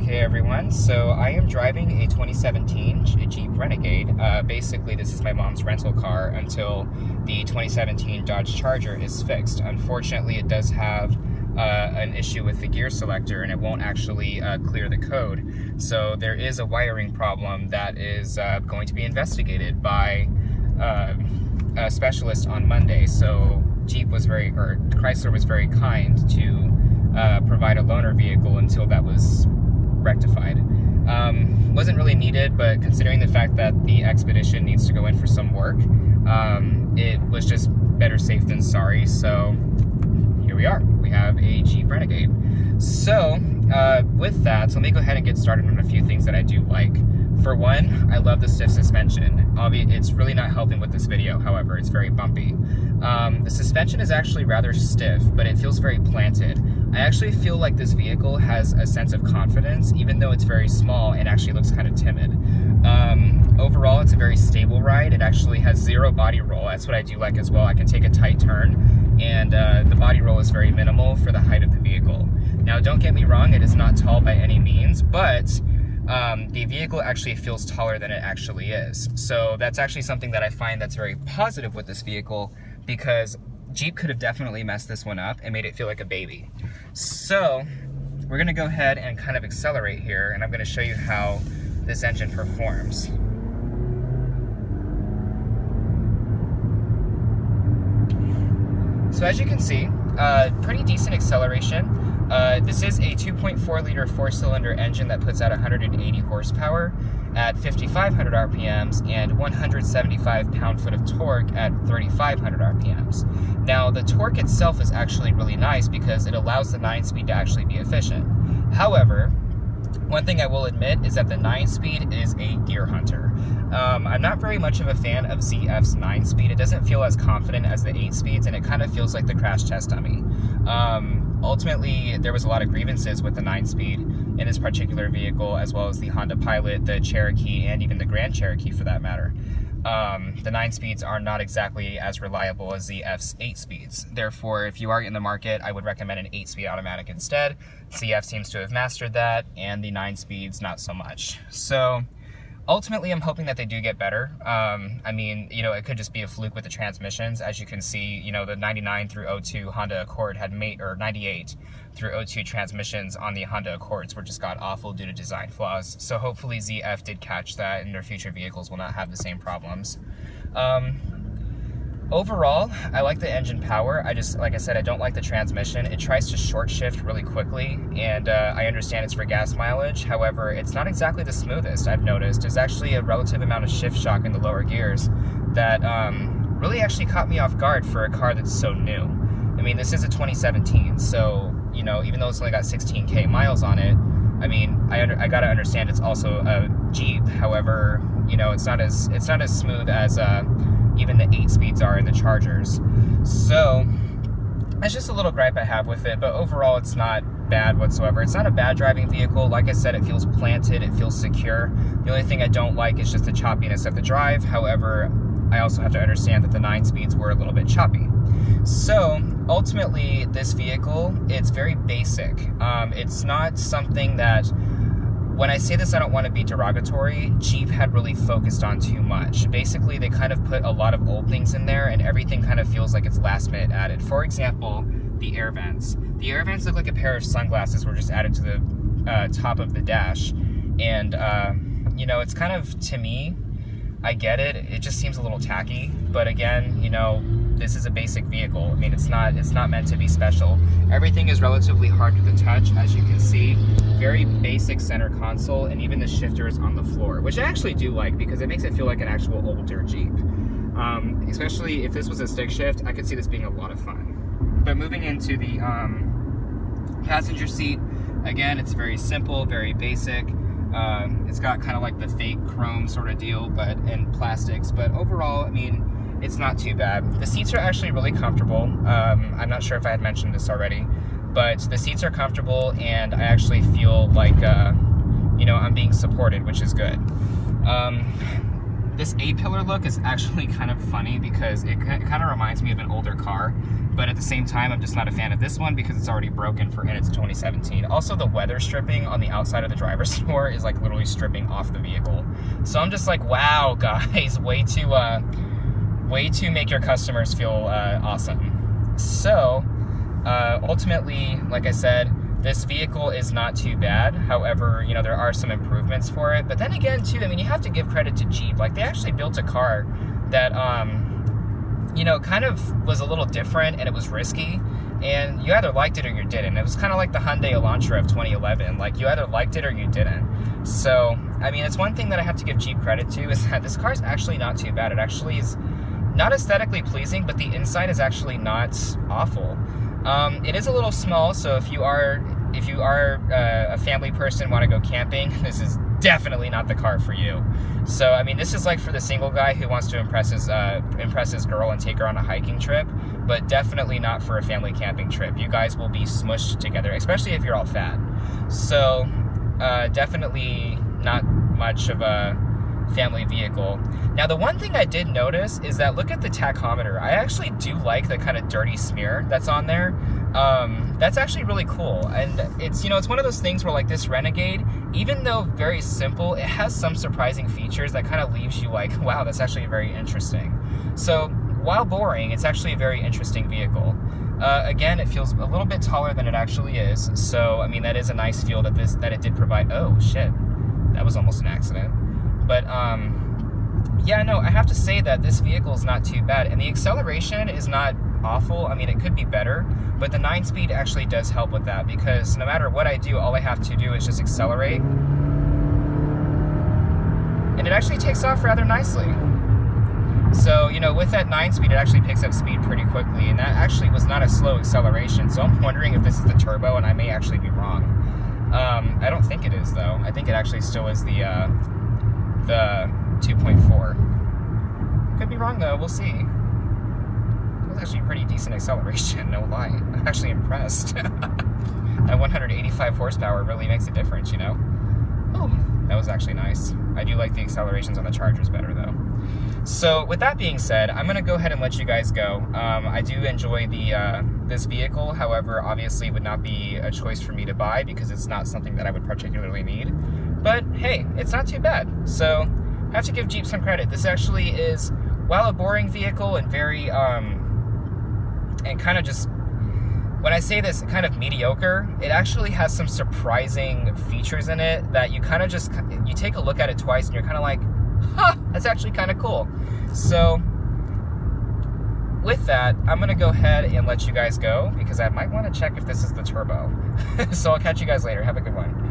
Okay everyone, so I am driving a 2017 Jeep Renegade. Basically this is my mom's rental car until the 2017 Dodge Charger is fixed. Unfortunately it does have an issue with the gear selector and it won't actually clear the code. So there is a wiring problem that is going to be investigated by a specialist on Monday. So Chrysler was very kind to provide a loaner vehicle until that was rectified. Wasn't really needed, but considering the fact that the Expedition needs to go in for some work, it was just better safe than sorry. So here we are. We have a Jeep Renegade. So with that, so let me go ahead and get started on a few things that I do like. For one, I love the stiff suspension. It's really not helping with this video, however, it's very bumpy. The suspension is actually rather stiff, but it feels very planted. I actually feel like this vehicle has a sense of confidence, even though it's very small and actually looks kind of timid. Overall, it's a very stable ride. It actually has zero body roll. That's what I do like as well. I can take a tight turn, and the body roll is very minimal for the height of the vehicle. Now, don't get me wrong, it is not tall by any means, but the vehicle actually feels taller than it actually is. So that's actually something that I find that's very positive with this vehicle, because Jeep could have definitely messed this one up and made it feel like a baby. So we're gonna go ahead and kind of accelerate here, and I'm gonna show you how this engine performs. So as you can see, pretty decent acceleration. This is a 2.4 liter 4-cylinder engine that puts out 180 horsepower at 5,500 RPMs and 175 pound-foot of torque at 3,500 RPMs. Now, the torque itself is actually really nice because it allows the 9-speed to actually be efficient. However, one thing I will admit is that the 9-speed is a deer hunter. I'm not very much of a fan of ZF's 9-speed. It doesn't feel as confident as the 8-speeds, and it kind of feels like the crash test dummy. Ultimately, there was a lot of grievances with the 9-speed in this particular vehicle, as well as the Honda Pilot, the Cherokee, and even the Grand Cherokee for that matter. The 9-speeds are not exactly as reliable as the ZF's 8-speeds. Therefore, if you are in the market, I would recommend an 8-speed automatic instead. ZF seems to have mastered that, and the 9-speeds not so much. So ultimately, I'm hoping that they do get better. I mean, you know, it could just be a fluke with the transmissions. As you can see, you know, the 99 through 02 Honda Accord had 98 through 02 transmissions on the Honda Accords were just god-awful due to design flaws. So hopefully ZF did catch that, and their future vehicles will not have the same problems. Overall, I like the engine power. Like I said, I don't like the transmission. It tries to short shift really quickly, and I understand it's for gas mileage. However, it's not exactly the smoothest, I've noticed. There's actually a relative amount of shift shock in the lower gears that really actually caught me off guard for a car that's so new. I mean, this is a 2017, so, you know, even though it's only got 16K miles on it, I mean, I gotta understand it's also a Jeep. However, you know, it's not as smooth as even the 8-speeds are in the Chargers. So that's just a little gripe I have with it, but overall it's not bad whatsoever. It's not a bad driving vehicle. Like I said, it feels planted, it feels secure. The only thing I don't like is just the choppiness of the drive. However, I also have to understand that the 9-speeds were a little bit choppy. So ultimately, this vehicle, it's very basic. It's not something that, when I say this, I don't want to be derogatory, Jeep had really focused on too much. Basically, they kind of put a lot of old things in there, and everything kind of feels like it's last minute added. For example, the air vents. The air vents look like a pair of sunglasses were just added to the top of the dash. And, you know, it's kind of, to me, I get it. It just seems a little tacky. But again, you know, this is a basic vehicle. I mean, it's not meant to be special. Everything is relatively hard to the touch, as you can see. Very basic center console, and even the shifters on the floor, which I actually do like because it makes it feel like an actual older Jeep. Especially if this was a stick shift, I could see this being a lot of fun. But moving into the passenger seat, again, it's very simple, very basic. It's got kind of like the fake chrome sort of deal, but in plastics. But overall, I mean, it's not too bad. The seats are actually really comfortable. I'm not sure if I had mentioned this already, but the seats are comfortable, and I actually feel like, you know, I'm being supported, which is good. This A-pillar look is actually kind of funny because it kind of reminds me of an older car, but at the same time, I'm just not a fan of this one because it's already broken and it's 2017. Also, the weather stripping on the outside of the driver's door is like literally stripping off the vehicle. So I'm just like, wow, guys, way to make your customers feel awesome. So ultimately, like I said, this vehicle is not too bad. However, you know, there are some improvements for it. But then again, too, I mean, you have to give credit to Jeep. Like, they actually built a car that, you know, kind of was a little different and it was risky. And you either liked it or you didn't. It was kind of like the Hyundai Elantra of 2011. Like, you either liked it or you didn't. So, I mean, it's one thing that I have to give Jeep credit to is that this car is actually not too bad. It actually is not aesthetically pleasing, but the inside is actually not awful. It is a little small, so if you are a family person, want to go camping, this is definitely not the car for you. So, I mean, this is like for the single guy who wants to impress his girl and take her on a hiking trip, but definitely not for a family camping trip. You guys will be smushed together, especially if you're all fat. So, definitely not much of a family vehicle. Now, the one thing I did notice is that look at the tachometer. I actually do like the kind of dirty smear that's on there. That's actually really cool. And it's, you know, it's one of those things where like this Renegade, even though very simple, it has some surprising features that kind of leaves you like, wow, that's actually very interesting. So while boring, it's actually a very interesting vehicle. Again, it feels a little bit taller than it actually is. So, I mean, that is a nice feel that it did provide. Oh shit, that was almost an accident. But, yeah, no, I have to say that this vehicle is not too bad. And the acceleration is not awful. I mean, it could be better. But the 9-speed actually does help with that. Because no matter what I do, all I have to do is just accelerate. And it actually takes off rather nicely. So, you know, with that 9-speed, it actually picks up speed pretty quickly. And that actually was not a slow acceleration. So I'm wondering if this is the turbo, and I may actually be wrong. I don't think it is, though. I think it actually still is the 2.4. Could be wrong though, we'll see. It was actually a pretty decent acceleration, no lie. I'm actually impressed. That 185 horsepower really makes a difference, you know? Ooh, that was actually nice. I do like the accelerations on the Chargers better though. So with that being said, I'm gonna go ahead and let you guys go. I do enjoy this vehicle, however, obviously it would not be a choice for me to buy because it's not something that I would particularly need. But hey, it's not too bad. So I have to give Jeep some credit. This actually is, while a boring vehicle and very, and kind of just, when I say this, kind of mediocre, it actually has some surprising features in it that you kind of just, you take a look at it twice and you're kind of like, huh, that's actually kind of cool. So with that, I'm going to go ahead and let you guys go because I might want to check if this is the turbo. So I'll catch you guys later. Have a good one.